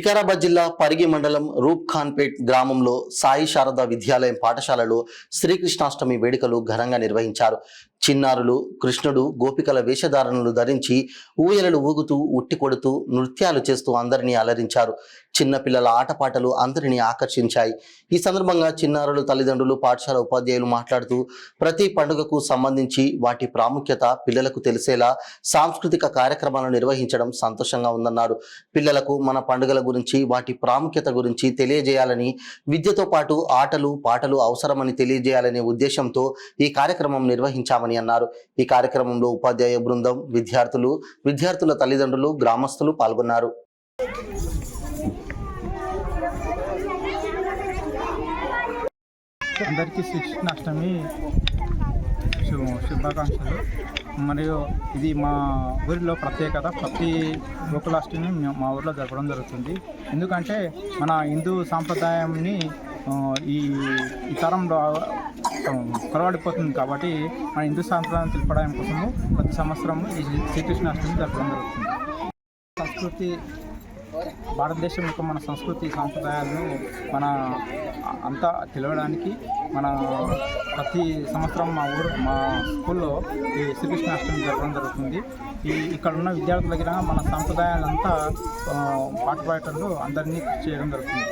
వికారాబాద్ జిల్లా పరిగి మండలం రూప్ఖాన్పేట్ గ్రామంలో సాయి శారద విద్యాలయం పాఠశాలలో శ్రీకృష్ణాష్టమి వేడుకలు ఘనంగా నిర్వహించారు. చిన్నారులు కృష్ణుడు గోపికల వేషధారణలు ధరించి ఊయలలు ఊగుతూ ఉట్టి కొడుతూ నృత్యాలు చేస్తూ అందరినీ అలరించారు. చిన్నపిల్లల ఆటపాటలు అందరినీ ఆకర్షించాయి. ఈ సందర్భంగా చిన్నారులు తల్లిదండ్రులు పాఠశాల ఉపాధ్యాయులు మాట్లాడుతూ ప్రతి పండుగకు సంబంధించి వాటి ప్రాముఖ్యత పిల్లలకు తెలిసేలా సాంస్కృతిక కార్యక్రమాలను నిర్వహించడం సంతోషంగా ఉందన్నారు. పిల్లలకు మన పండుగల గురించి వాటి ప్రాముఖ్యత గురించి తెలియజేయాలని, విద్యతో పాటు ఆటలు పాటలు అవసరమని తెలియజేయాలనే ఉద్దేశంతో ఈ కార్యక్రమం నిర్వహించామని అన్నారు. ఈ కార్యక్రమంలో ఉపాధ్యాయ బృందం, విద్యార్థుల తల్లిదండ్రులు, గ్రామస్తులు పాల్గొన్నారు. అందరికీ శ్రీకృష్ణాష్టమి శుభాకాంక్షలు. మరియు ఇది మా ఊరిలో ప్రత్యేకత. ప్రతి గోకులాష్టమి మా ఊరిలో జరపడం జరుగుతుంది. ఎందుకంటే మన హిందూ సాంప్రదాయాన్ని ఈ తరంలో కొలవడిపోతుంది కాబట్టి మన హిందూ సాంప్రదాయం తెలుపడం కోసము ప్రతి సంవత్సరం ఈ శ్రీకృష్ణాష్టమి జరపడం జరుగుతుంది. సంస్కృతి భారతదేశం యొక్క మన సంస్కృతి సాంప్రదాయాలను మన అంతా తెలియడానికి మన ప్రతి సంవత్సరం మా స్కూల్లో ఈ శ్రీకృష్ణాష్టమి జరపడం జరుగుతుంది. ఇక్కడ ఉన్న విద్యార్థుల దగ్గర మన సాంప్రదాయాలంతా పాటపాటలు అందరినీ చేయడం జరుగుతుంది.